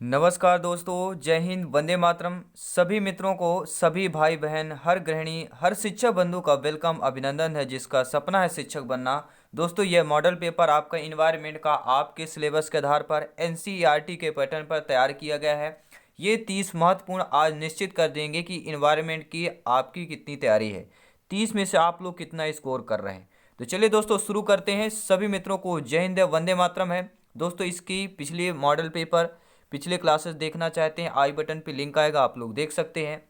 नमस्कार दोस्तों, जय हिंद, वंदे मातरम। सभी मित्रों को, सभी भाई बहन, हर गृहिणी, हर शिक्षक बंधु का वेलकम, अभिनंदन है जिसका सपना है शिक्षक बनना। दोस्तों, यह मॉडल पेपर आपका इन्वायरमेंट का आपके सिलेबस के आधार पर एनसीईआरटी के पैटर्न पर तैयार किया गया है। ये 30 महत्वपूर्ण आज निश्चित कर देंगे कि इन्वायरमेंट की आपकी कितनी तैयारी है, 30 में से आप लोग कितना स्कोर कर रहे हैं। तो चलिए दोस्तों, शुरू करते हैं। सभी मित्रों को जय हिंद, वंदे मातरम है। दोस्तों, इसकी पिछली मॉडल पेपर, पिछले क्लासेस देखना चाहते हैं, आई बटन पे लिंक आएगा, आप लोग देख सकते हैं।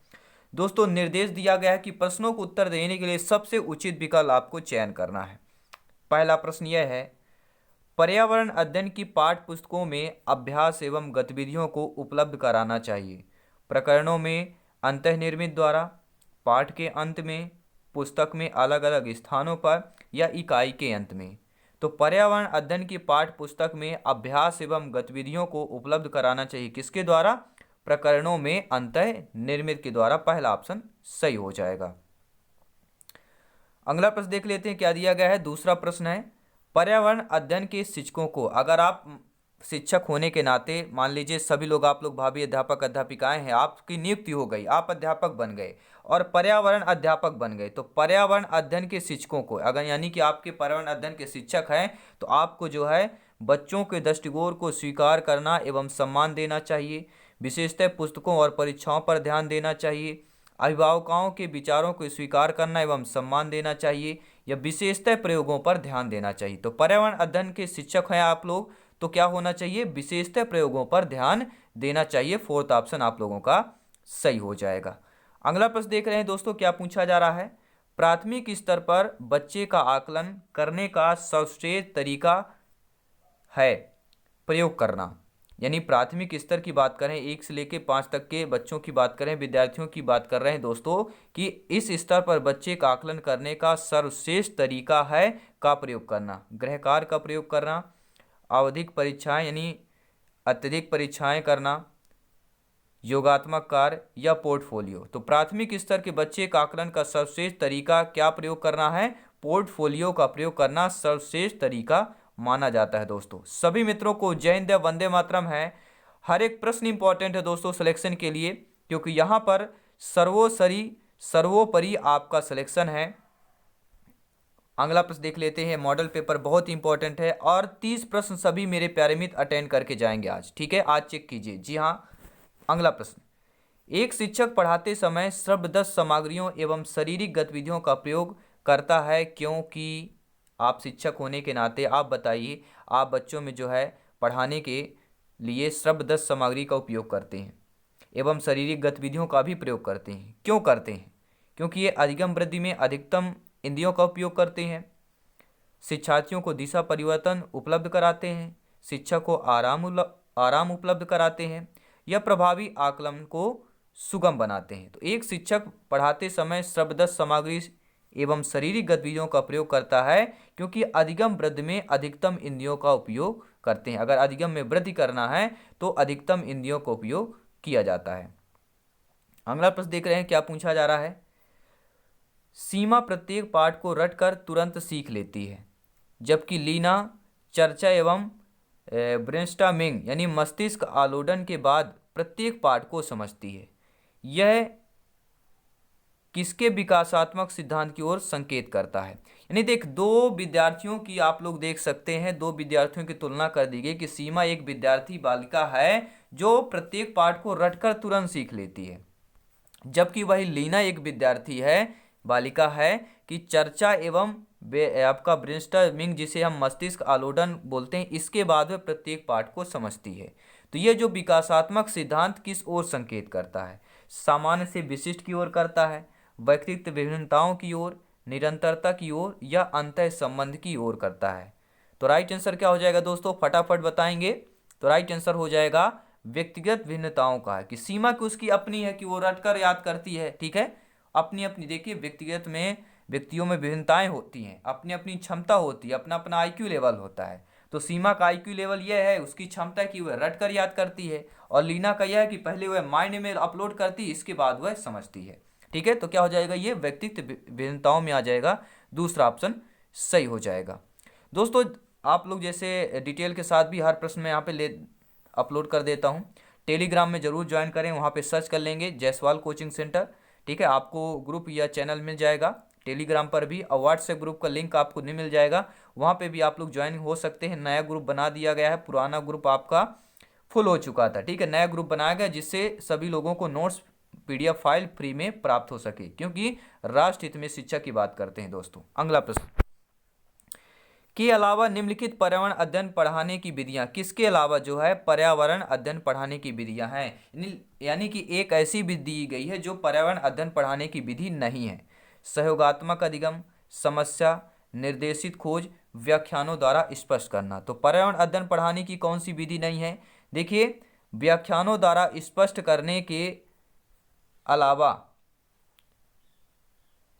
दोस्तों, निर्देश दिया गया है कि प्रश्नों को उत्तर देने के लिए सबसे उचित विकल्प आपको चयन करना है। पहला प्रश्न यह है, पर्यावरण अध्ययन की पाठ्य पुस्तकों में अभ्यास एवं गतिविधियों को उपलब्ध कराना चाहिए। प्रकरणों में अंतःनिर्मित द्वारा, पाठ के अंत में, पुस्तक में अलग अलग स्थानों पर या इकाई के अंत में। तो पर्यावरण अध्ययन की पाठ्य पुस्तक में अभ्यास एवं गतिविधियों को उपलब्ध कराना चाहिए किसके द्वारा? प्रकरणों में अंतःनिर्मित के द्वारा। पहला ऑप्शन सही हो जाएगा। अगला प्रश्न देख लेते हैं, क्या दिया गया है। दूसरा प्रश्न है, पर्यावरण अध्ययन के शिक्षकों को, अगर आप शिक्षक होने के नाते, मान लीजिए सभी लोग, आप लोग भावी अध्यापक अध्यापिकाएं हैं, आपकी नियुक्ति हो गई, आप अध्यापक बन गए और पर्यावरण अध्यापक बन गए, तो पर्यावरण अध्ययन के शिक्षकों को, अगर यानी कि आपके पर्यावरण अध्ययन के शिक्षक हैं, तो आपको जो है बच्चों के दृष्टिकोण को स्वीकार करना एवं सम्मान देना चाहिए। विशेषतः पुस्तकों और परीक्षाओं पर ध्यान देना चाहिए। अभिभावकों के विचारों को स्वीकार करना एवं सम्मान देना चाहिए, या विशेषतः प्रयोगों पर ध्यान देना चाहिए। तो पर्यावरण अध्ययन के शिक्षक हैं आप लोग, तो क्या होना चाहिए? विशेषतः प्रयोगों पर ध्यान देना चाहिए। फोर्थ ऑप्शन आप लोगों का सही हो जाएगा। अगला प्रश्न देख रहे हैं दोस्तों, क्या पूछा जा रहा है। प्राथमिक स्तर पर बच्चे का आकलन करने का सर्वश्रेष्ठ तरीका है प्रयोग करना। यानी प्राथमिक स्तर की बात करें, 1 से लेकर 5 तक के बच्चों की बात करें, विद्यार्थियों की बात कर रहे हैं दोस्तों, कि इस स्तर पर बच्चे का आकलन करने का सर्वश्रेष्ठ तरीका है का प्रयोग करना। गृह कार्य का प्रयोग करना, आवधिक परीक्षाएं यानी अत्यधिक परीक्षाएं करना, योगात्मक कार्य या पोर्टफोलियो। तो प्राथमिक स्तर के बच्चे का आकलन का सर्वश्रेष्ठ तरीका क्या प्रयोग करना है? पोर्टफोलियो का प्रयोग करना सर्वश्रेष्ठ तरीका माना जाता है। दोस्तों, सभी मित्रों को जय हिंद, वंदे मातरम है। हर एक प्रश्न इंपॉर्टेंट है दोस्तों सिलेक्शन के लिए, क्योंकि यहाँ पर सर्वोपरि आपका सिलेक्शन है। अगला प्रश्न देख लेते हैं। मॉडल पेपर बहुत इंपॉर्टेंट है और 30 प्रश्न सभी मेरे प्यारे मित्र अटेंड करके जाएंगे आज, ठीक है? आज चेक कीजिए। जी हाँ, अगला प्रश्न, एक शिक्षक पढ़ाते समय श्रव्यदत्त सामग्रियों एवं शारीरिक गतिविधियों का प्रयोग करता है क्योंकि, आप शिक्षक होने के नाते आप बताइए, आप बच्चों में जो है पढ़ाने के लिए श्रव्यदत्त सामग्री का उपयोग करते हैं एवं शारीरिक गतिविधियों का भी प्रयोग करते हैं। क्यों करते हैं? क्योंकि ये अधिगम वृद्धि में अधिकतम इंद्रियों का उपयोग करते हैं, शिक्षार्थियों को दिशा परिवर्तन उपलब्ध कराते हैं, शिक्षक को आराम उपलब्ध कराते हैं, या प्रभावी आकलन को सुगम बनाते हैं। तो एक शिक्षक पढ़ाते समय श्रव्यदत्त सामग्री एवं शारीरिक गतिविधियों का प्रयोग करता है क्योंकि अधिगम वृद्धि में अधिकतम इंद्रियों का उपयोग करते हैं। अगर अधिगम में वृद्धि करना है तो अधिकतम इंद्रियों का उपयोग किया जाता है। अगला प्रश्न देख रहे हैं, क्या पूछा जा रहा है। सीमा प्रत्येक पाठ को रटकर तुरंत सीख लेती है, जबकि लीना चर्चा एवं ब्रेनस्टॉर्मिंग यानी मस्तिष्क आलोडन के बाद प्रत्येक पाठ को समझती है। यह किसके विकासात्मक सिद्धांत की ओर संकेत करता है? यानी देख, दो विद्यार्थियों की आप लोग देख सकते हैं, दो विद्यार्थियों की तुलना कर दी गई कि सीमा एक विद्यार्थी बालिका है जो प्रत्येक पाठ को रटकर तुरंत सीख लेती है, जबकि वही लीना एक विद्यार्थी है, बालिका है, कि चर्चा एवं आपका ब्रेनस्टॉर्मिंग, जिसे हम मस्तिष्क आलोडन बोलते हैं, इसके बाद वह प्रत्येक पाठ को समझती है। तो यह जो विकासात्मक सिद्धांत किस ओर संकेत करता है? सामान्य से विशिष्ट की ओर करता है, व्यक्तित्व विभिन्नताओं की ओर, निरंतरता की ओर, या अंतः संबंध की ओर करता है? तो राइट आंसर क्या हो जाएगा दोस्तों, फटाफट बताएंगे। तो राइट आंसर हो जाएगा व्यक्तिगत भिन्नताओं का है, कि सीमा की उसकी अपनी है कि वो रटकर याद करती है, ठीक है? अपनी अपनी, देखिए व्यक्तिगत में, व्यक्तियों में विभिन्नताएं होती हैं, अपनी अपनी क्षमता होती है, अपना अपना आईक्यू लेवल होता है। तो सीमा का आईक्यू लेवल यह है, उसकी क्षमता कि वह रटकर याद करती है, और लीना का यह है कि पहले वह माइंड में अपलोड करती है, इसके बाद वह समझती है, ठीक है? तो क्या हो जाएगा, ये व्यक्तित्व भिन्नताओं में आ जाएगा, दूसरा ऑप्शन सही हो जाएगा। दोस्तों, आप लोग जैसे डिटेल के साथ भी हर प्रश्न में यहाँ पे ले अपलोड कर देता हूँ, टेलीग्राम में जरूर ज्वाइन करें, वहाँ पे सर्च कर लेंगे जायसवाल कोचिंग सेंटर, ठीक है, आपको ग्रुप या चैनल मिल जाएगा टेलीग्राम पर भी, और व्हाट्सएप ग्रुप का लिंक आपको नहीं मिल जाएगा, वहाँ पे भी आप लोग ज्वाइन हो सकते हैं। नया ग्रुप बना दिया गया है, पुराना ग्रुप आपका फुल हो चुका था, ठीक है, नया ग्रुप बनाया गया जिससे सभी लोगों को नोट्स पीडीएफ फाइल फ्री में प्राप्त हो सके, क्योंकि राष्ट्र हित में शिक्षा की बात करते हैं दोस्तों। अगला प्रश्न, के अलावा निम्नलिखित पर्यावरण अध्ययन पढ़ाने की विधियां, किसके अलावा जो है पर्यावरण अध्ययन पढ़ाने की विधियां हैं, यानी कि एक ऐसी विधि दी गई है जो पर्यावरण अध्ययन पढ़ाने की विधि नहीं है। सहयोगात्मक अधिगम, समस्या निर्देशित खोज, व्याख्यानों द्वारा स्पष्ट करना। तो पर्यावरण अध्ययन पढ़ाने की कौन सी विधि नहीं है? देखिए, व्याख्यानों द्वारा स्पष्ट करने के अलावा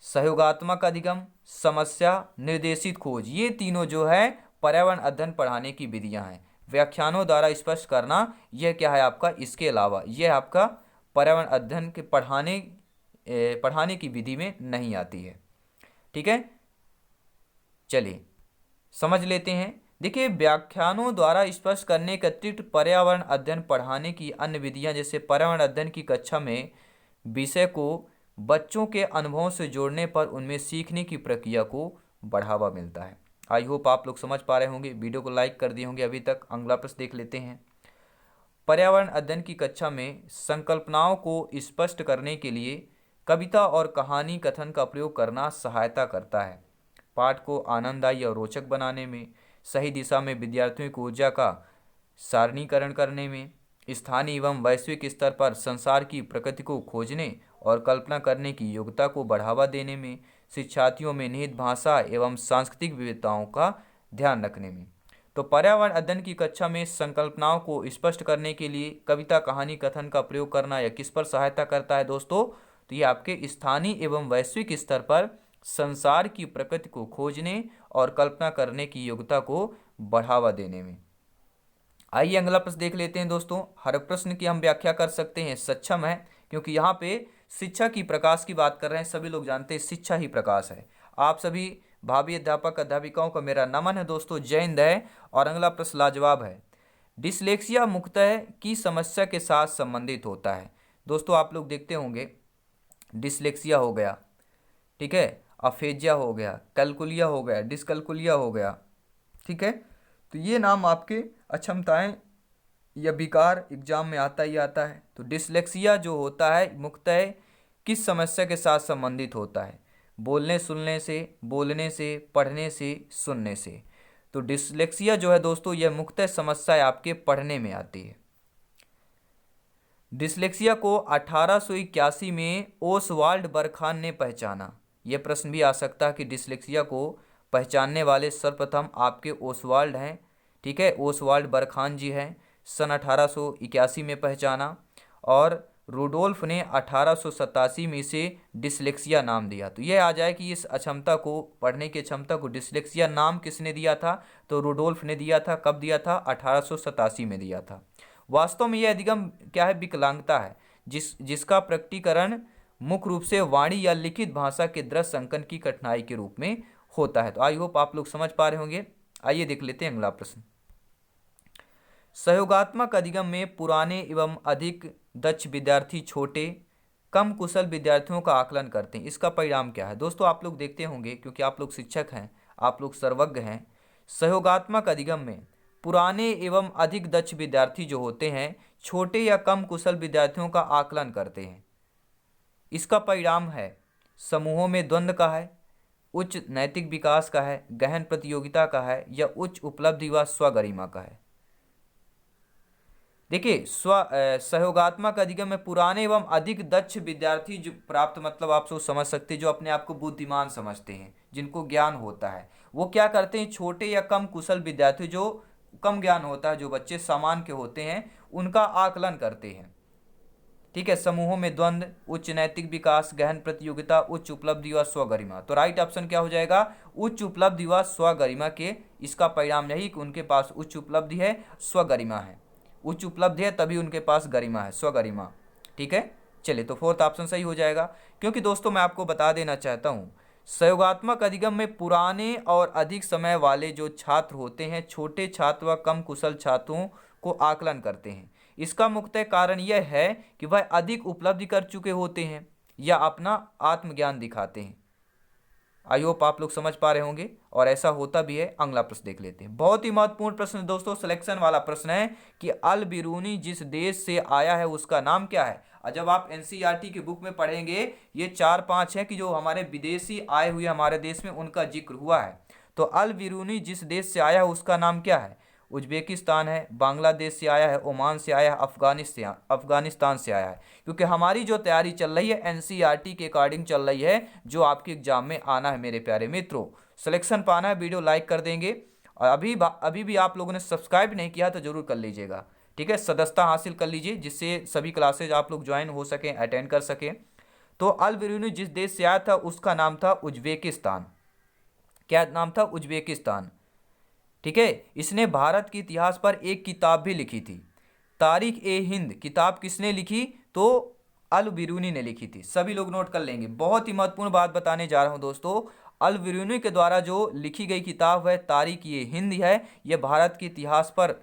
सहयोगात्मक अधिगम, समस्या निर्देशित खोज, ये तीनों जो है पर्यावरण अध्ययन पढ़ाने की विधियां हैं। व्याख्यानों द्वारा स्पष्ट करना, यह क्या है आपका, इसके अलावा यह आपका पर्यावरण अध्ययन के पढ़ाने की विधि में नहीं आती है, ठीक है। चलिए समझ लेते हैं। देखिए, व्याख्यानों द्वारा स्पष्ट करने के अतिरिक्त पर्यावरण अध्ययन पढ़ाने की अन्य विधियां, जैसे पर्यावरण अध्ययन की कक्षा में विषय को बच्चों के अनुभवों से जोड़ने पर उनमें सीखने की प्रक्रिया को बढ़ावा मिलता है। आई होप आप लोग समझ पा रहे होंगे, वीडियो को लाइक कर दिए होंगे अभी तक। अगला प्रश्न देख लेते हैं। पर्यावरण अध्ययन की कक्षा में संकल्पनाओं को स्पष्ट करने के लिए कविता और कहानी कथन का प्रयोग करना सहायता करता है। पाठ को आनंददायी और रोचक बनाने में, सही दिशा में विद्यार्थियों की ऊर्जा का सारणीकरण करने में, स्थानीय एवं वैश्विक स्तर पर संसार की प्रकृति को खोजने और कल्पना करने की योग्यता को बढ़ावा देने में, शिक्षार्थियों में निहित भाषा एवं सांस्कृतिक विविधताओं का ध्यान रखने में। तो पर्यावरण अध्ययन की कक्षा में संकल्पनाओं को स्पष्ट करने के लिए कविता कहानी कथन का प्रयोग करना यह किस पर सहायता करता है दोस्तों? तो ये आपके स्थानीय एवं वैश्विक स्तर पर संसार की प्रकृति को खोजने और कल्पना करने की योग्यता को बढ़ावा देने में। आइए अगला प्रश्न देख लेते हैं दोस्तों। हर प्रश्न की हम व्याख्या कर सकते हैं सक्षम है, क्योंकि यहाँ पे शिक्षा की प्रकाश की बात कर रहे हैं। सभी लोग जानते हैं शिक्षा ही प्रकाश है। आप सभी भावी अध्यापक अध्यापिकाओं का मेरा नमन है दोस्तों, जय हिंद है। और अगला प्रश्न लाजवाब है। डिसलेक्सिया मुख्यतः की समस्या के साथ संबंधित होता है। दोस्तों आप लोग देखते होंगे, डिसलेक्सिया हो गया, ठीक है, अफेजिया हो गया, कैलकुलिया हो गया, डिसकैलकुलिया हो गया, ठीक है। तो ये नाम आपके अक्षमताएं या विकार एग्जाम में आता ही आता है। तो डिसलेक्सिया जो होता है मुख्यतः किस समस्या के साथ संबंधित होता है? बोलने सुनने से, बोलने से, पढ़ने से, सुनने से। तो डिसलेक्सिया जो है दोस्तों, यह मुख्यतः समस्या आपके पढ़ने में आती है। डिसलेक्सिया को 1881 में ओसवाल्ड बरखान ने पहचाना। यह प्रश्न भी आ सकता है कि डिसलेक्सिया को पहचानने वाले सर्वप्रथम आपके ओसवाल्ड हैं, ठीक है, ओसवाल्ड बरखान जी हैं, सन 1881 में पहचाना। और रूडोल्फ ने 1887 में इसे डिसलेक्सिया नाम दिया। तो यह आ जाए कि इस अक्षमता को, पढ़ने की क्षमता को डिसलेक्सिया नाम किसने दिया था? तो रूडोल्फ ने दिया था। कब दिया था? 1887 में दिया था। वास्तव में यह अधिगम क्या है? विकलांगता है, जिसका प्रकटीकरण मुख्य रूप से वाणी या लिखित भाषा के दृश्य अंकन की कठिनाई के रूप में होता है। तो आई होप आप लोग समझ पा रहे होंगे। आइए देख लेते हैं अगला प्रश्न। सहयोगात्मक अधिगम में पुराने एवं अधिक दक्ष विद्यार्थी छोटे कम कुशल विद्यार्थियों का आकलन करते हैं। इसका परिणाम क्या है? दोस्तों आप लोग देखते होंगे, क्योंकि आप लोग शिक्षक हैं, आप लोग सर्वज्ञ हैं। सहयोगात्मक अधिगम में पुराने एवं अधिक दक्ष विद्यार्थी जो होते हैं छोटे या कम कुशल विद्यार्थियों का आकलन करते हैं। इसका परिणाम है समूहों में द्वंद्व का है, उच्च नैतिक विकास का है, गहन प्रतियोगिता का है, या उच्च उपलब्धि व स्वगरिमा का है। देखिए, सहयोगात्मक अधिगम में पुराने एवं अधिक दक्ष विद्यार्थी जो प्राप्त, मतलब आप सोच समझ सकते हैं, जो अपने आप को बुद्धिमान समझते हैं, जिनको ज्ञान होता है, वो क्या करते हैं? छोटे या कम कुशल विद्यार्थी जो कम ज्ञान होता है, जो बच्चे सामान्य के होते हैं, उनका आकलन करते हैं, ठीक है। समूहों में द्वंद्व, उच्च नैतिक विकास, गहन प्रतियोगिता, उच्च उपलब्धि व स्वगरिमा। तो राइट ऑप्शन क्या हो जाएगा? उच्च उपलब्धि व स्वगरिमा के। इसका परिणाम यही कि उनके पास उच्च उपलब्धि है, स्वगरिमा है। उच्च उपलब्धि है तभी उनके पास गरिमा है, स्वगरिमा, ठीक है। चलिए, तो फोर्थ ऑप्शन सही हो जाएगा। क्योंकि दोस्तों मैं आपको बता देना चाहता हूँ, सहयोगात्मक अधिगम में पुराने और अधिक समय वाले जो छात्र होते हैं छोटे छात्र व कम कुशल छात्रों को आकलन करते हैं। इसका मुख्य कारण यह है कि वह अधिक उपलब्धि कर चुके होते हैं या अपना आत्मज्ञान दिखाते हैं। आई होप आप लोग समझ पा रहे होंगे, और ऐसा होता भी है। अगला प्रश्न देख लेते हैं, बहुत ही महत्वपूर्ण प्रश्न दोस्तों, सिलेक्शन वाला प्रश्न है कि अल बिरूनी जिस देश से आया है उसका नाम क्या है। और जब आप एनसीईआरटी की बुक में पढ़ेंगे, ये 4-5 हैं कि जो हमारे विदेशी आए हुए हमारे देश में उनका जिक्र हुआ है। तो अल बिरूनी जिस देश से आया है उसका नाम क्या है। उज्बेकिस्तान है, बांग्लादेश से आया है, ओमान से आया है, अफगानिस्तान से आया है। क्योंकि हमारी जो तैयारी चल रही है एनसीईआरटी के अकॉर्डिंग चल रही है, जो आपके एग्जाम में आना है मेरे प्यारे मित्रों। सिलेक्शन पाना है, वीडियो लाइक कर देंगे, और अभी भी आप लोगों ने सब्सक्राइब नहीं किया तो जरूर कर लीजिएगा, ठीक है। सदस्यता हासिल कर लीजिए जिससे सभी क्लासेज आप लोग ज्वाइन हो सकें, अटेंड कर सकें। तो अल बिरूनी जिस देश से आया था उसका नाम था उज्बेकिस्तान। क्या नाम था? उज्बेकिस्तान, ठीक है। इसने भारत के इतिहास पर एक किताब भी लिखी थी, तारीख ए हिंद। किताब किसने लिखी? तो अल बिरूनी ने लिखी थी। सभी लोग नोट कर लेंगे, बहुत ही महत्वपूर्ण बात बताने जा रहा हूं दोस्तों। अल बिरूनी के द्वारा जो लिखी गई किताब है तारीख ए हिंद है, यह भारत के इतिहास पर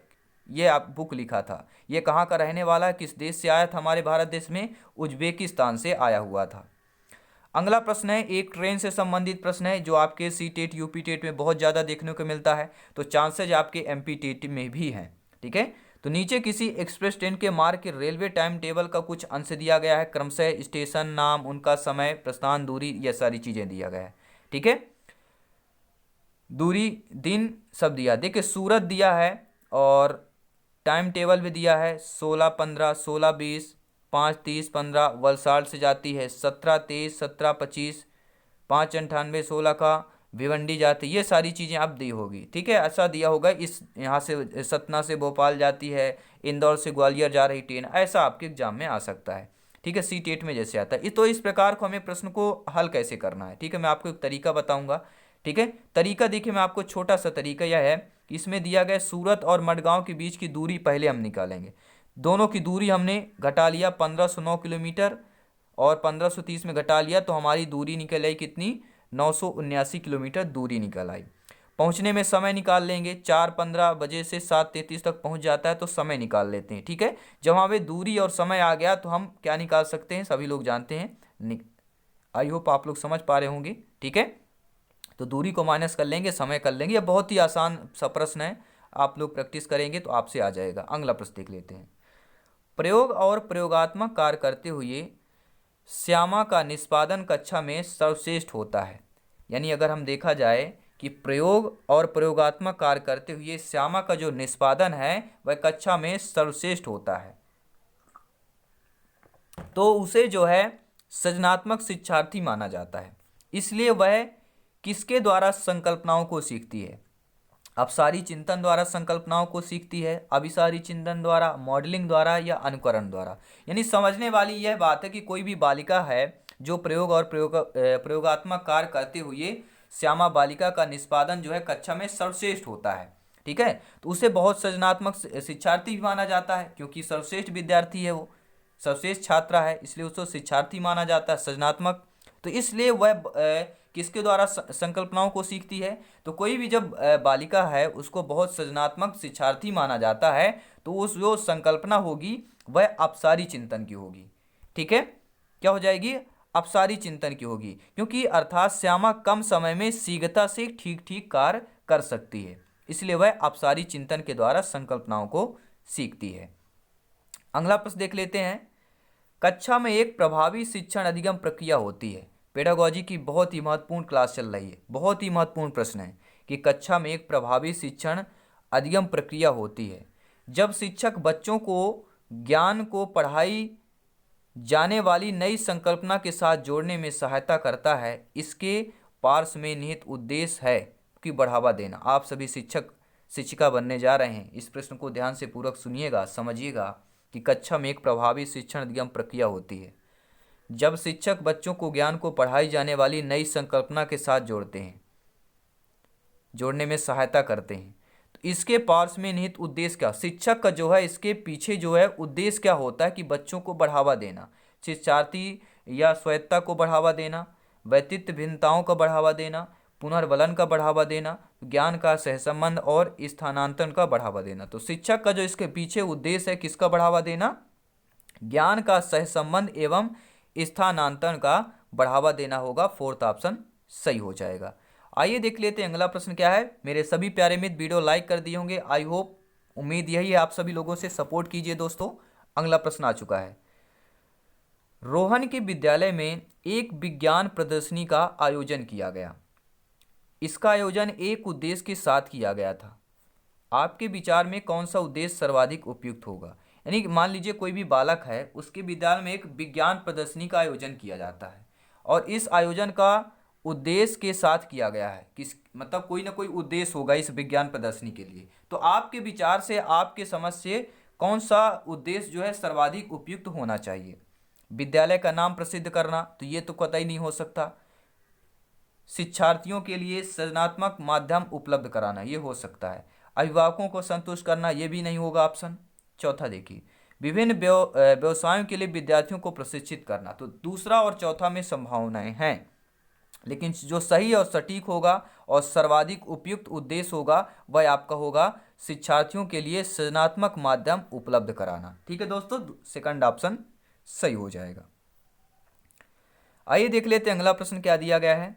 यह आप बुक लिखा था। यह कहाँ का रहने वाला है, किस देश से आया था? हमारे भारत देश में उज्बेकिस्तान से आया हुआ था। अगला प्रश्न है, एक ट्रेन से संबंधित प्रश्न है जो आपके सी टेट यूपी टेट में बहुत ज़्यादा देखने को मिलता है, तो चांसेज आपके एमपी टेट में भी हैं, ठीक है। तो नीचे किसी एक्सप्रेस ट्रेन के मार्ग के रेलवे टाइम टेबल का कुछ अंश दिया गया है, क्रमशः स्टेशन नाम, उनका समय, प्रस्थान, दूरी, ये सारी चीज़ें दिया गया है, ठीक है। दूरी, दिन सब दिया। देखिए सूरत दिया है और टाइम टेबल भी दिया है, 16:15, 16:20, 5:30, 15। वलसाड से जाती है 17:23, 17:25, 5:98, 16 का भिवंडी जाती है। ये सारी चीज़ें अब दी होगी, ठीक है, ऐसा दिया होगा। इस यहाँ से सतना से भोपाल जाती है, इंदौर से ग्वालियर जा रही ट्रेन, ऐसा आपके एग्जाम में आ सकता है, ठीक है। सी टेट में जैसे आता है। तो इस प्रकार को हमें प्रश्न को हल कैसे करना है, ठीक है, मैं आपको एक तरीका बताऊंगा, ठीक है। तरीका देखिए, मैं आपको छोटा सा तरीका यह है कि इसमें दिया गया सूरत और मडगांव के बीच की दूरी पहले हम निकालेंगे। दोनों की दूरी हमने घटा लिया, 1509 किलोमीटर और 1530 में घटा लिया, तो हमारी दूरी निकल आई कितनी? 979 किलोमीटर दूरी निकल आई। पहुंचने में समय निकाल लेंगे, 4:15 बजे से 7:33 तक पहुंच जाता है, तो समय निकाल लेते हैं, ठीक है। जब हमें दूरी और समय आ गया तो हम क्या निकाल सकते हैं, सभी लोग जानते हैं। आई होप आप लोग समझ पा रहे होंगे, ठीक है। तो दूरी को माइनस कर लेंगे, समय कर लेंगे। यह बहुत ही आसान सा प्रश्न है, आप लोग प्रैक्टिस करेंगे तो आपसे आ जाएगा। अगला प्रश्न देख लेते हैं, प्रयोग और प्रयोगात्मक कार्य करते हुए श्यामा का निष्पादन कक्षा में सर्वश्रेष्ठ होता है। यानी अगर हम देखा जाए कि प्रयोग और प्रयोगात्मक कार्य करते हुए श्यामा का जो निष्पादन है वह कक्षा में सर्वश्रेष्ठ होता है, तो उसे जो है सृजनात्मक शिक्षार्थी माना जाता है। इसलिए वह किसके द्वारा संकल्पनाओं को सीखती है? अपसारी चिंतन द्वारा संकल्पनाओं को सीखती है, अभिसारी चिंतन द्वारा, मॉडलिंग द्वारा, या अनुकरण द्वारा। यानी समझने वाली यह बात है कि कोई भी बालिका है जो प्रयोग और प्रयोगात्मक कार्य करते हुए श्यामा बालिका का निष्पादन जो है कक्षा में सर्वश्रेष्ठ होता है, ठीक है, तो उसे बहुत सृजनात्मक शिक्षार्थी भी माना जाता है, क्योंकि सर्वश्रेष्ठ विद्यार्थी है, वो सर्वश्रेष्ठ छात्रा है, इसलिए उसको शिक्षार्थी माना जाता है, सृजनात्मक। तो इसलिए वह किसके द्वारा संकल्पनाओं को सीखती है? तो कोई भी जब बालिका है उसको बहुत सृजनात्मक शिक्षार्थी माना जाता है, तो उस जो संकल्पना होगी वह अपसारी चिंतन की होगी, ठीक है। क्या हो जाएगी? अपसारी चिंतन की होगी, क्योंकि अर्थात श्यामा कम समय में शीघ्रता से ठीक ठीक कार्य कर सकती है, इसलिए वह अपसारी चिंतन के द्वारा संकल्पनाओं को सीखती है। अगला प्रश्न देख लेते हैं, कक्षा में एक प्रभावी शिक्षण अधिगम प्रक्रिया होती है। पेडागोजी की बहुत ही महत्वपूर्ण क्लास चल रही है, बहुत ही महत्वपूर्ण प्रश्न है कि कक्षा में एक प्रभावी शिक्षण अधिगम प्रक्रिया होती है जब शिक्षक बच्चों को ज्ञान को पढ़ाई जाने वाली नई संकल्पना के साथ जोड़ने में सहायता करता है। इसके पार्श्व में निहित उद्देश्य है कि बढ़ावा देना। आप सभी शिक्षक शिक्षिका बनने जा रहे हैं, इस प्रश्न को ध्यान से पूर्वक सुनिएगा, समझिएगा कि कक्षा में एक प्रभावी शिक्षण अधिगम प्रक्रिया होती है जब शिक्षक बच्चों को ज्ञान को पढ़ाई जाने वाली नई संकल्पना के साथ जोड़ते हैं, जोड़ने में सहायता करते हैं। तो इसके पार्श्व में निहित उद्देश्य क्या? शिक्षक का जो है इसके पीछे जो है उद्देश्य क्या होता है कि बच्चों को बढ़ावा देना, शिक्षार्थी या स्वायत्तता को बढ़ावा देना, व्यक्तित्व भिन्नताओं को बढ़ावा देना, पुनर्वलन का बढ़ावा देना, ज्ञान का सहसंबंध और स्थानांतरण का बढ़ावा देना। तो शिक्षक का जो इसके पीछे उद्देश्य है, किसका बढ़ावा देना? ज्ञान का सहसंबंध एवं स्थानांतरण का बढ़ावा देना होगा। फोर्थ ऑप्शन सही हो जाएगा। आइए देख लेते हैं अगला प्रश्न क्या है। मेरे सभी प्यारे मित्र वीडियो लाइक कर दिए होंगे, आई होप, उम्मीद यही है आप सभी लोगों से। सपोर्ट कीजिए दोस्तों। अगला प्रश्न आ चुका है। रोहन के विद्यालय में एक विज्ञान प्रदर्शनी का आयोजन किया गया। इसका आयोजन एक उद्देश्य के साथ किया गया था। आपके विचार में कौन सा उद्देश्य सर्वाधिक उपयुक्त होगा? यानी मान लीजिए कोई भी बालक है, उसके विद्यालय में एक विज्ञान प्रदर्शनी का आयोजन किया जाता है और इस आयोजन का उद्देश्य के साथ किया गया है। किस मतलब कोई ना कोई उद्देश्य होगा इस विज्ञान प्रदर्शनी के लिए। तो आपके विचार से, आपके समझ से कौन सा उद्देश्य जो है सर्वाधिक उपयुक्त होना चाहिए? विद्यालय का नाम प्रसिद्ध करना, तो ये तो कतई नहीं हो सकता। शिक्षार्थियों के लिए सृजनात्मक माध्यम उपलब्ध कराना, ये हो सकता है। अभिभावकों को संतुष्ट करना, ये भी नहीं होगा ऑप्शन। चौथा देखिए, विभिन्न व्यवसायों के लिए विद्यार्थियों को प्रशिक्षित करना। तो दूसरा और चौथा में संभावनाएं हैं, लेकिन जो सही और सटीक होगा और सर्वाधिक उपयुक्त उद्देश्य होगा वह आपका होगा शिक्षार्थियों के लिए सृजनात्मक माध्यम उपलब्ध कराना। ठीक है दोस्तों, सेकंड ऑप्शन सही हो जाएगा। आइए देख लेते हैं अगला प्रश्न क्या दिया गया है।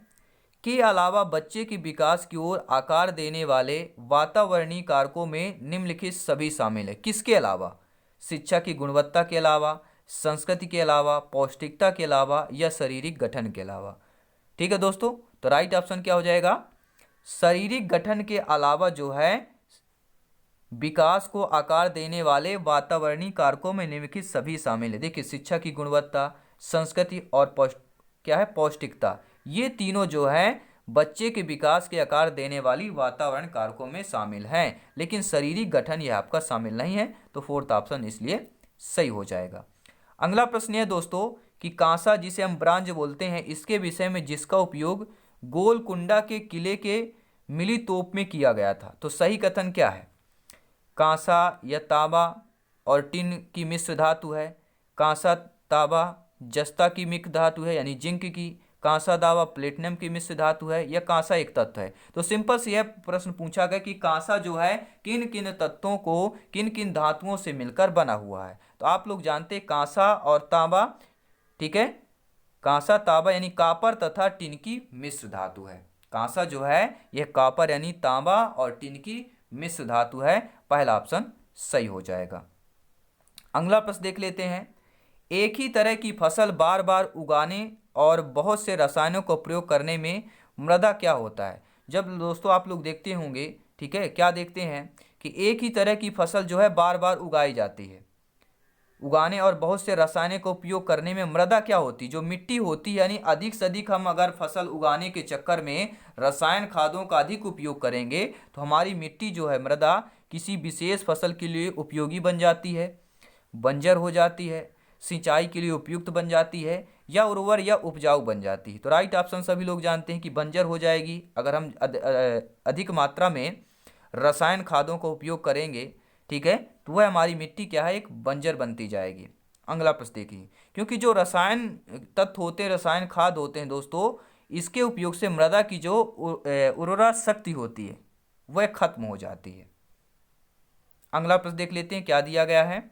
के अलावा बच्चे के विकास की ओर आकार देने वाले वातावरणीय कारकों में निम्नलिखित सभी शामिल है। किसके अलावा? शिक्षा की गुणवत्ता के अलावा, संस्कृति के अलावा, पौष्टिकता के अलावा या शारीरिक गठन के अलावा। ठीक है दोस्तों, तो राइट ऑप्शन क्या हो जाएगा? शारीरिक गठन के अलावा जो है विकास को आकार देने वाले वातावरणीय कारकों में निम्नलिखित सभी शामिल है। देखिए, शिक्षा की गुणवत्ता, संस्कृति और पौष्टिकता, ये तीनों जो है बच्चे के विकास के आकार देने वाली वातावरण कारकों में शामिल हैं, लेकिन शारीरिक गठन यह आपका शामिल नहीं है। तो फोर्थ ऑप्शन इसलिए सही हो जाएगा। अगला प्रश्न है दोस्तों कि कांसा, जिसे हम ब्रांज बोलते हैं, इसके विषय में जिसका उपयोग गोलकुंडा के किले के मिली तोप में किया गया था। तो सही कथन क्या है? कांसा या तांबा और टिन की मिश्र धातु है। कांसा तांबा जस्ता की मिश्र धातु है यानी जिंक की। कांसा दावा प्लेटिनम की मिश्र धातु है या कांसा एक तत्व है। तो सिंपल से यह प्रश्न पूछा गया कि कांसा जो है किन किन तत्वों को, किन किन धातुओं से मिलकर बना हुआ है। तो आप लोग जानते हैं कांसा और तांबा, ठीक है, कांसा तांबा यानी कॉपर तथा टिन की मिश्र धातु है। कांसा जो है यह कॉपर यानी तांबा और टिन की मिश्र धातु है। पहला ऑप्शन सही हो जाएगा। अगला प्रश्न देख लेते हैं। एक ही तरह की फसल बार बार उगाने और बहुत से रसायनों का प्रयोग करने में मृदा क्या होता है? जब दोस्तों आप लोग देखते होंगे, ठीक है, क्या देखते हैं कि एक ही तरह की फसल जो है बार बार उगाई जाती है, उगाने और बहुत से रसायनों का उपयोग करने में मृदा क्या होती है? जो मिट्टी होती है। यानी अधिक से अधिक हम अगर फसल उगाने के चक्कर में रसायन खादों का अधिक उपयोग करेंगे तो हमारी मिट्टी जो है, मृदा, किसी विशेष फसल के लिए उपयोगी बन जाती है, बंजर हो जाती है, सिंचाई के लिए उपयुक्त बन जाती है या उर्वर या उपजाऊ बन जाती है। तो राइट ऑप्शन सभी लोग जानते हैं कि बंजर हो जाएगी। अगर हम अधिक मात्रा में रसायन खादों का उपयोग करेंगे, ठीक है, तो वह हमारी मिट्टी क्या है, एक बंजर बनती जाएगी। अगला प्रश्न देखिए, क्योंकि जो रसायन तत्व होते हैं, रसायन खाद होते हैं दोस्तों, इसके उपयोग से मृदा की जो उर्वरा शक्ति होती है वह खत्म हो जाती है। अगला प्रश्न देख लेते हैं क्या दिया गया है।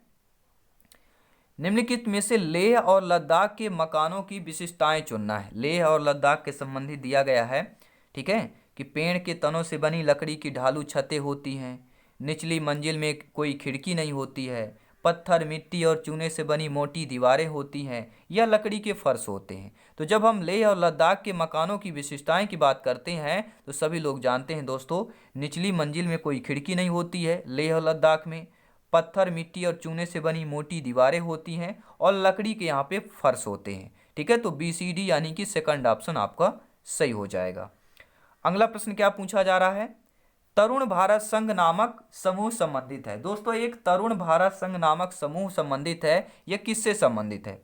निम्नलिखित में से लेह और लद्दाख के मकानों की विशेषताएं चुनना है। लेह और लद्दाख के संबंधित दिया गया है, ठीक है, कि पेड़ के तनों से बनी लकड़ी की ढालू छतें होती हैं, निचली मंजिल में कोई खिड़की नहीं होती है, पत्थर, मिट्टी और चूने से बनी मोटी दीवारें होती हैं या लकड़ी के फर्श होते हैं। तो जब हम लेह और लद्दाख के मकानों की विशेषताएं की बात करते हैं तो सभी लोग जानते हैं दोस्तों, निचली मंजिल में कोई खिड़की नहीं होती है लेह और लद्दाख में, पत्थर, मिट्टी और चूने से बनी मोटी दीवारें होती हैं और लकड़ी के यहाँ पे फर्श होते हैं। ठीक है, तो BCD यानी कि सेकंड ऑप्शन आपका सही हो जाएगा। अगला प्रश्न क्या पूछा जा रहा है। तरुण भारत संघ नामक समूह संबंधित है। दोस्तों, एक तरुण भारत संघ नामक समूह संबंधित है, यह किससे संबंधित है?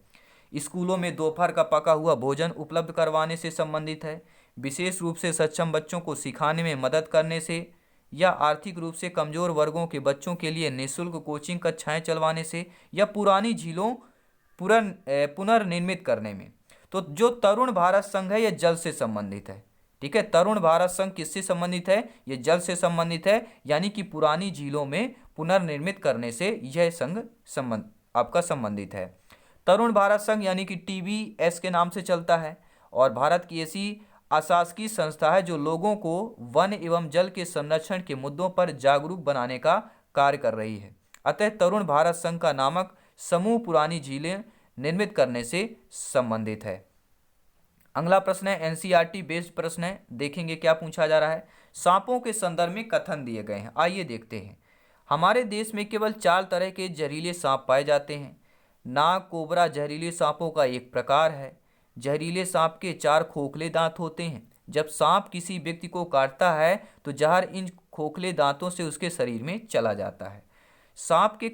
स्कूलों में दोपहर का पका हुआ भोजन उपलब्ध करवाने से संबंधित है, विशेष रूप से सक्षम बच्चों को सिखाने में मदद करने से, या आर्थिक रूप से कमजोर वर्गों के बच्चों के लिए निःशुल्क कोचिंग कक्षाएं चलवाने से, या पुरानी झीलों पुनर्निर्मित करने में। तो जो तरुण भारत संघ है यह जल से संबंधित है। ठीक है। तरुण भारत संघ किससे संबंधित है? ये जल से संबंधित है, यानी कि पुरानी झीलों में पुनर्निर्मित करने से यह संघ आपका संबंधित है। तरुण भारत संघ यानी कि TBS के नाम से चलता है और भारत की ऐसी अशासकीय संस्था है जो लोगों को वन एवं जल के संरक्षण के मुद्दों पर जागरूक बनाने का कार्य कर रही है। अतः तरुण भारत संघ का नामक समूह पुरानी झीलें निर्मित करने से संबंधित है। अगला प्रश्न है NCERT बेस्ड प्रश्न है, देखेंगे क्या पूछा जा रहा है। सांपों के संदर्भ में कथन दिए गए हैं, आइए देखते हैं। हमारे देश में केवल 4 तरह के जहरीले सांप पाए जाते हैं। नाग कोबरा जहरीले सांपों का एक प्रकार है। जहरीले सांप के 4 खोखले दांत होते हैं। जब सांप किसी व्यक्ति को काटता है तो जहर इन खोखले दांतों से उसके शरीर में चला जाता है। सांप के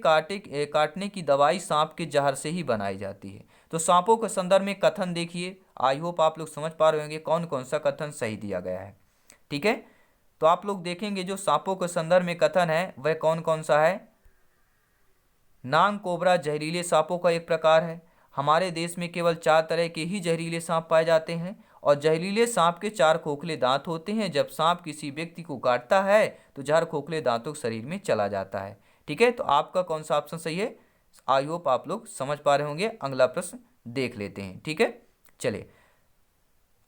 काटने की दवाई सांप के जहर से ही बनाई जाती है। तो सांपों के संदर्भ में कथन देखिए, आई होप आप लोग समझ पा रहे होंगे कौन कौन सा कथन सही दिया गया है। ठीक है, तो आप लोग देखेंगे जो सांपों के संदर्भ में कथन है वह कौन कौन सा है। नाग कोबरा जहरीले सांपों का एक प्रकार है। हमारे देश में केवल 4 तरह के ही जहरीले सांप पाए जाते हैं और जहरीले सांप के 4 खोखले दांत होते हैं। जब सांप किसी व्यक्ति को काटता है तो जहर खोखले दांतों के शरीर में चला जाता है। ठीक है, तो आपका कौन सा ऑप्शन सही है? आई होप आप लोग समझ पा रहे होंगे। अगला प्रश्न देख लेते हैं। ठीक है, चलिए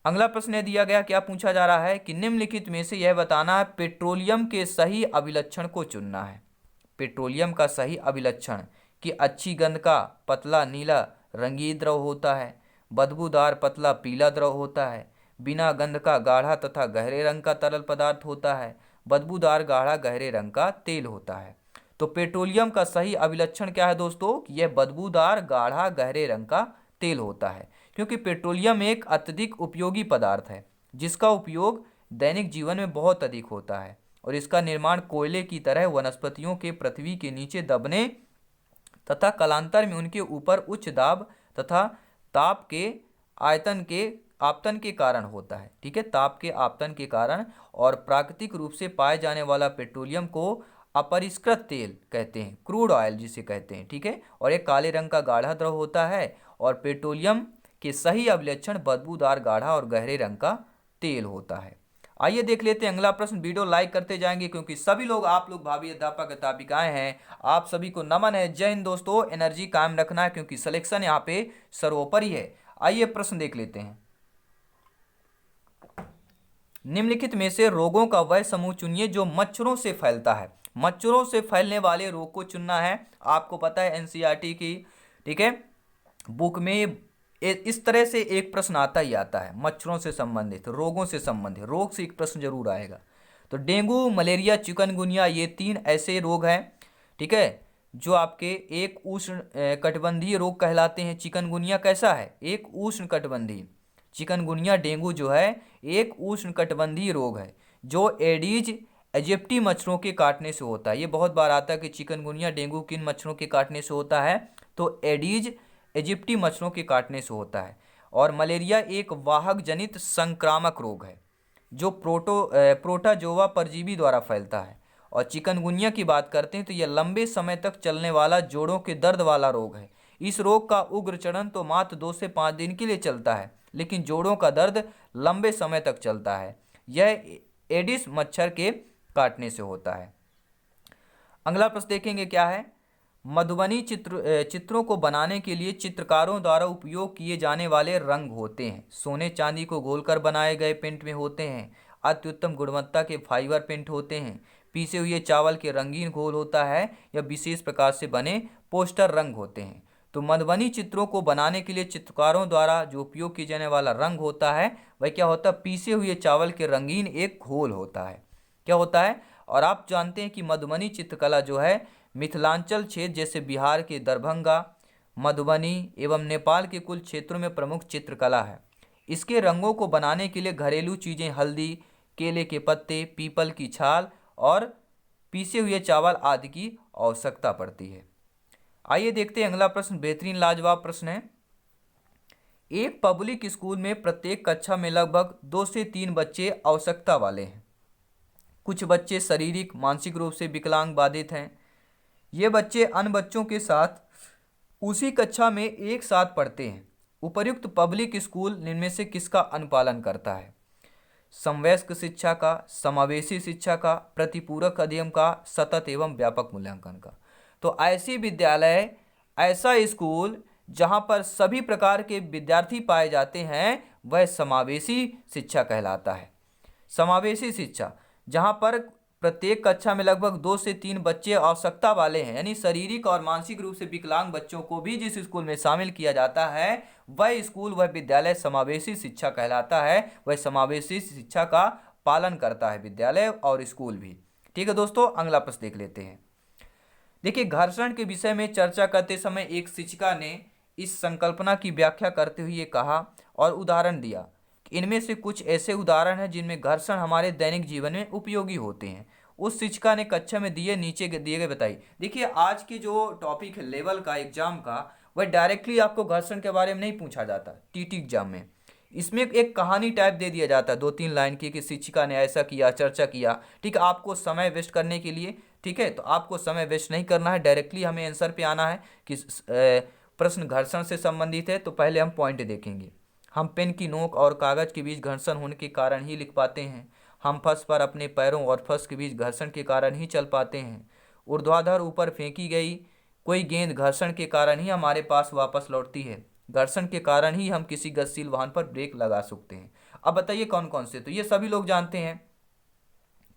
अगला प्रश्न दिया गया, क्या पूछा जा रहा है कि निम्नलिखित में से यह बताना है पेट्रोलियम के सही अभिलक्षण को चुनना है। पेट्रोलियम का सही अभिलक्षण कि अच्छी गंध का पतला नीला रंगीन द्रव होता है, बदबूदार पतला पीला द्रव होता है, बिना गंध का गाढ़ा तथा गहरे रंग का तरल पदार्थ होता है, बदबूदार गाढ़ा गहरे रंग का तेल होता है। तो पेट्रोलियम का सही अभिलक्षण क्या है दोस्तों? कि यह बदबूदार गाढ़ा गहरे रंग का तेल होता है, क्योंकि पेट्रोलियम एक अत्यधिक उपयोगी पदार्थ है जिसका उपयोग दैनिक जीवन में बहुत अधिक होता है और इसका निर्माण कोयले की तरह वनस्पतियों के पृथ्वी के नीचे दबने तथा कालांतर में उनके ऊपर उच्च दाब तथा ताप के आपतन के कारण होता है। ठीक है, ताप के आपतन के कारण। और प्राकृतिक रूप से पाए जाने वाला पेट्रोलियम को अपरिष्कृत तेल कहते हैं, क्रूड ऑयल जिसे कहते हैं। ठीक है, और एक काले रंग का गाढ़ा द्रव होता है और पेट्रोलियम के सही अभिलक्षण बदबूदार गाढ़ा और गहरे रंग का तेल होता है। आइए देख लेते हैं अगला प्रश्न। वीडियो लाइक करते जाएंगे क्योंकि सभी लोग आप लोग भावी अध्यापक अध्यापिकाएं हैं, आप सभी को नमन है। जय हिंद दोस्तों, एनर्जी कायम रखना है क्योंकि सिलेक्शन यहाँ पे सर्वोपरि है। आइए प्रश्न देख लेते हैं। निम्नलिखित में से रोगों का वह समूह चुनिए जो मच्छरों से फैलता है। मच्छरों से फैलने वाले रोग को चुनना है। आपको पता है NCERT की, ठीक है, बुक में इस तरह से एक प्रश्न आता ही आता है, मच्छरों से संबंधित रोगों से संबंधित रोग से एक प्रश्न जरूर आएगा। तो डेंगू, मलेरिया, चिकनगुनिया ये 3 ऐसे रोग हैं, ठीक है, जो आपके एक उष्ण कटिबंधीय रोग कहलाते हैं। चिकनगुनिया कैसा है? एक उष्ण कटिबंधीय। चिकनगुनिया डेंगू जो है एक उष्ण कटिबंधीय रोग है जो एडीज इजिप्टी मच्छरों के काटने से होता है। ये बहुत बार आता है कि चिकनगुनिया डेंगू किन मच्छरों के काटने से होता है, तो एडीज इजिप्टी मच्छरों के काटने से होता है। और मलेरिया एक वाहक जनित संक्रामक रोग है जो प्रोटोजोआ परजीवी द्वारा फैलता है। और चिकनगुनिया की बात करते हैं तो यह लंबे समय तक चलने वाला जोड़ों के दर्द वाला रोग है। इस रोग का उग्र चरण तो मात्र 2 से 5 दिन के लिए चलता है, लेकिन जोड़ों का दर्द लंबे समय तक चलता है। यह एडिस मच्छर के काटने से होता है। अगला प्रश्न देखेंगे क्या है। मधुबनी चित्रों को बनाने के लिए चित्रकारों द्वारा उपयोग किए जाने वाले रंग होते हैं। सोने चांदी को घोलकर बनाए गए पेंट में होते हैं। अत्युत्तम गुणवत्ता के फाइबर पेंट होते हैं। पीसे हुए चावल के रंगीन घोल होता है या विशेष प्रकार से बने पोस्टर रंग होते हैं। तो मधुबनी चित्रों को बनाने के लिए चित्रकारों द्वारा जो उपयोग किए जाने वाला रंग होता है वह क्या होता है? पीसे हुए चावल के रंगीन एक घोल होता है। क्या होता है? और आप जानते हैं कि मधुबनी चित्रकला जो है मिथिलांचल क्षेत्र जैसे बिहार के दरभंगा, मधुबनी एवं नेपाल के कुल क्षेत्रों में प्रमुख चित्रकला है। इसके रंगों को बनाने के लिए घरेलू चीज़ें हल्दी, केले के पत्ते, पीपल की छाल और पीसे हुए चावल आदि की आवश्यकता पड़ती है। आइए देखते हैं अगला प्रश्न, बेहतरीन लाजवाब प्रश्न है। एक पब्लिक स्कूल में प्रत्येक कक्षा में लगभग 2 से 3 बच्चे आवश्यकता वाले हैं। कुछ बच्चे शारीरिक मानसिक रूप से विकलांग बाधित हैं। ये बच्चे अन्य बच्चों के साथ उसी कक्षा में एक साथ पढ़ते हैं। उपर्युक्त पब्लिक स्कूल इनमें से किसका अनुपालन करता है? समवयस्क शिक्षा का, समावेशी शिक्षा का, प्रतिपूरक अध्ययन का, सतत एवं व्यापक मूल्यांकन का। तो ऐसी विद्यालय, ऐसा स्कूल जहां पर सभी प्रकार के विद्यार्थी पाए जाते हैं, वह समावेशी शिक्षा कहलाता है। समावेशी शिक्षा, जहां पर प्रत्येक कक्षा में लगभग 2 से 3 बच्चे आवश्यकता वाले हैं, यानी शारीरिक और मानसिक रूप से विकलांग बच्चों को भी जिस स्कूल में शामिल किया जाता है, वह स्कूल, वह विद्यालय समावेशी शिक्षा कहलाता है। वह समावेशी शिक्षा का पालन करता है विद्यालय और स्कूल भी। ठीक है दोस्तों, अगला प्रश्न देख लेते हैं। देखिए, घर्षण के विषय में चर्चा करते समय एक शिक्षिका ने इस संकल्पना की व्याख्या करते हुए कहा और उदाहरण दिया, इनमें से कुछ ऐसे उदाहरण हैं जिनमें घर्षण हमारे दैनिक जीवन में उपयोगी होते हैं। उस शिक्षिका ने कक्षा में नीचे दिए गए बताई। देखिए, आज की जो टॉपिक है लेवल का एग्जाम का, वह डायरेक्टली आपको घर्षण के बारे में नहीं पूछा जाता टीटी एग्जाम में। इसमें एक कहानी टाइप दे दिया जाता है 2-3 लाइन की, कि शिक्षिका ने ऐसा किया, चर्चा किया। ठीक है, आपको समय वेस्ट करने के लिए, ठीक है, तो आपको समय वेस्ट नहीं करना है, डायरेक्टली हमें आंसर पे आना है कि प्रश्न घर्षण से संबंधित है। तो पहले हम पॉइंट देखेंगे। हम पेन की नोक और कागज के बीच घर्षण होने के कारण ही लिख पाते हैं। हम फर्श पर अपने पैरों और फर्श के बीच घर्षण के कारण ही चल पाते हैं। ऊर्ध्वाधर ऊपर फेंकी गई कोई गेंद घर्षण के कारण ही हमारे पास वापस लौटती है। घर्षण के कारण ही हम किसी गतिशील वाहन पर ब्रेक लगा सकते हैं। अब बताइए कौन कौन से, तो ये सभी लोग जानते हैं।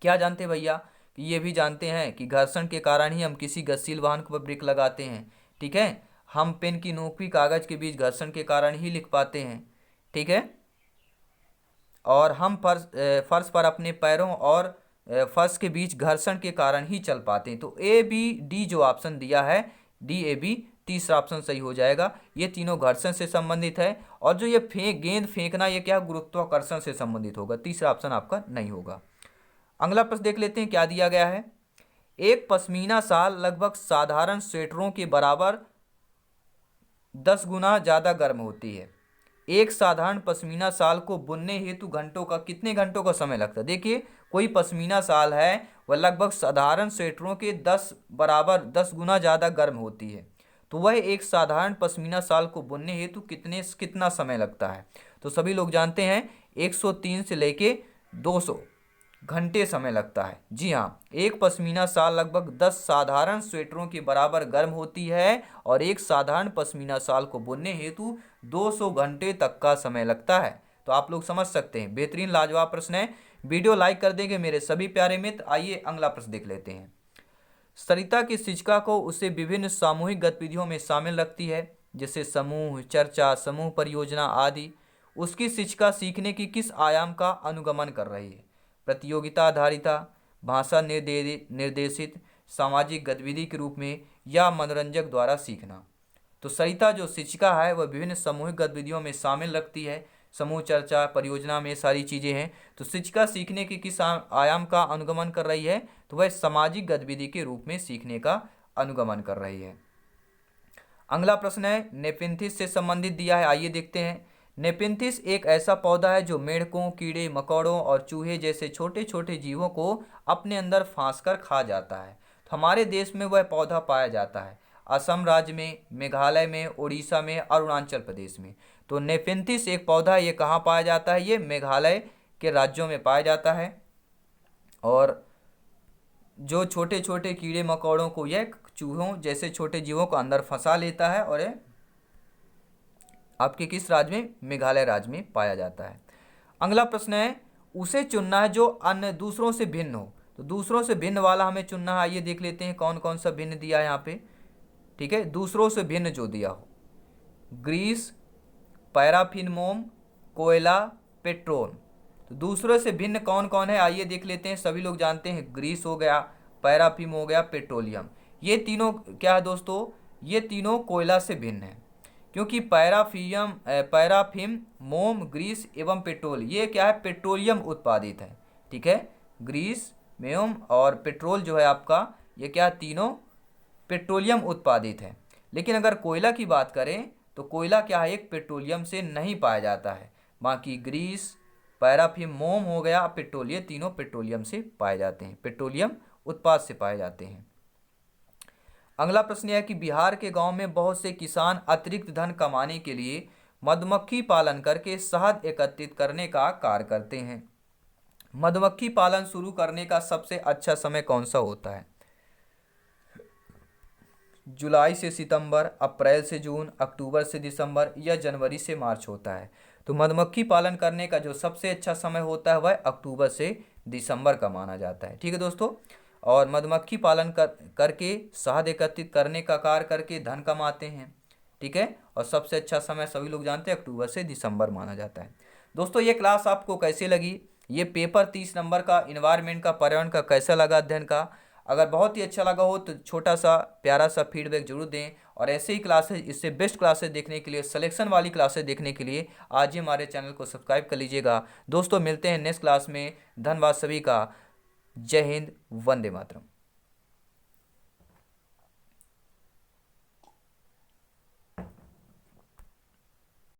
क्या जानते हैं भैया? कि ये भी जानते हैं कि घर्षण के कारण ही हम किसी गतिशील वाहन पर ब्रेक लगाते हैं। ठीक है, हम पेन की नोक भी कागज के बीच घर्षण के कारण ही लिख पाते हैं। ठीक है, और हम फर्श पर अपने पैरों और फर्श के बीच घर्षण के कारण ही चल पाते हैं। तो ए बी डी जो ऑप्शन दिया है, डी ए बी, तीसरा ऑप्शन सही हो जाएगा। ये तीनों घर्षण से संबंधित है। और जो ये गेंद फेंकना, ये क्या, गुरुत्वाकर्षण से संबंधित होगा। तीसरा ऑप्शन आपका नहीं होगा। अगला प्रश्न देख लेते हैं, क्या दिया गया है। एक पश्मीना शाल लगभग साधारण स्वेटरों के बराबर 10 गुना ज़्यादा गर्म होती है। एक साधारण पश्मीना शाल को बुनने हेतु कितने घंटों का समय लगता है। देखिए, कोई पश्मीना शाल है, वह लगभग साधारण स्वेटरों के 10 गुना ज़्यादा गर्म होती है। तो वह एक साधारण पश्मीना शाल को बुनने हेतु कितना समय लगता है। तो सभी लोग जानते हैं 103 से लेके 200 घंटे समय लगता है। जी हाँ, एक पश्मीना शाल लगभग 10 साधारण स्वेटरों के बराबर गर्म होती है और एक साधारण पश्मीना शाल को बुनने हेतु 200 घंटे तक का समय लगता है। तो आप लोग समझ सकते हैं, बेहतरीन लाजवाब प्रश्न है। वीडियो लाइक कर देंगे मेरे सभी प्यारे मित्र। आइए अगला प्रश्न देख लेते हैं। सरिता की शिक्षिका को उसे विभिन्न सामूहिक गतिविधियों में शामिल रखती है, जैसे समूह चर्चा, समूह परियोजना आदि। उसकी शिक्षिका सीखने की किस आयाम का अनुगमन कर रही है। प्रतियोगिता आधारिता, भाषा निर्देशित, सामाजिक गतिविधि के रूप में, या मनोरंजक द्वारा सीखना। तो सरिता जो शिक्षिका है, वह विभिन्न सामूहिक गतिविधियों में शामिल रखती है, समूह चर्चा, परियोजना में सारी चीज़ें हैं। तो शिक्षिका सीखने के किस आयाम का अनुगमन कर रही है, तो वह सामाजिक गतिविधि के रूप में सीखने का अनुगमन कर रही है। अगला प्रश्न है, नेपेंथिस से संबंधित दिया है। आइए देखते हैं। नेपेंथिस एक ऐसा पौधा है जो मेढकों, कीड़े मकोड़ों और चूहे जैसे छोटे छोटे जीवों को अपने अंदर फांस कर खा जाता है। तो हमारे देश में वह पौधा पाया जाता है असम राज्य में, मेघालय में, उड़ीसा में, अरुणाचल प्रदेश में। तो नेपेंथिस एक पौधा, ये कहाँ पाया जाता है, ये मेघालय के राज्यों में पाया जाता है। और जो छोटे छोटे कीड़े मकोड़ों को, यह चूहों जैसे छोटे जीवों को अंदर फंसा लेता है, और आपके किस राज्य में, मेघालय राज्य में पाया जाता है। अगला प्रश्न है, उसे चुनना है जो अन्य दूसरों से भिन्न हो। तो दूसरों से भिन्न वाला हमें चुनना है। आइए देख लेते हैं कौन कौन सा भिन्न दिया है यहाँ पे। ठीक है, दूसरों से भिन्न जो दिया हो, ग्रीस, पैराफिन मोम, कोयला, पेट्रोल। तो दूसरों से भिन्न कौन कौन है, आइए देख लेते हैं। सभी लोग जानते हैं, ग्रीस हो गया, पैराफिन हो गया, पेट्रोलियम। ये तीनों क्या है दोस्तों, ये तीनों कोयला से भिन्न है। क्योंकि पैराफिन, मोम, ग्रीस एवं पेट्रोल, ये क्या है, पेट्रोलियम उत्पादित है। ठीक है, ग्रीस, मोम और पेट्रोल जो है आपका, ये क्या, तीनों पेट्रोलियम उत्पादित है। लेकिन अगर कोयला की बात करें तो कोयला क्या है, एक पेट्रोलियम से नहीं पाया जाता है। बाकी ग्रीस, पैराफिन, मोम हो गया, पेट्रोल, ये तीनों पेट्रोलियम से पाए जाते हैं, पेट्रोलियम उत्पाद से पाए जाते हैं। अगला प्रश्न यह है कि बिहार के गांव में बहुत से किसान अतिरिक्त धन कमाने के लिए मधुमक्खी पालन करके शहद एकत्रित करने का कार्य करते हैं। मधुमक्खी पालन शुरू करने का सबसे अच्छा समय कौन सा होता है? जुलाई से सितंबर, अप्रैल से जून, अक्टूबर से दिसंबर या जनवरी से मार्च होता है। तो मधुमक्खी पालन करने का जो सबसे अच्छा समय होता है वह अक्टूबर से दिसंबर का माना जाता है। ठीक है दोस्तों। और मधुमक्खी पालन करके शहद एकत्रित करने का कार्य करके धन कमाते हैं। ठीक है। और सबसे अच्छा समय सभी लोग जानते हैं अक्टूबर से दिसंबर माना जाता है। दोस्तों ये क्लास आपको कैसी लगी? ये पेपर 30 नंबर का इन्वायरमेंट का, पर्यावरण का कैसा लगा अध्ययन का? अगर बहुत ही अच्छा लगा हो तो छोटा सा प्यारा सा फीडबैक जरूर दें। और ऐसे ही क्लासेस, इससे बेस्ट क्लासेस देखने के लिए, सिलेक्शन वाली क्लासेस देखने के लिए आज ही हमारे चैनल को सब्सक्राइब कर लीजिएगा। दोस्तों मिलते हैं नेक्स्ट क्लास में। धन्यवाद सभी का। जय हिंद, वंदे मातरम।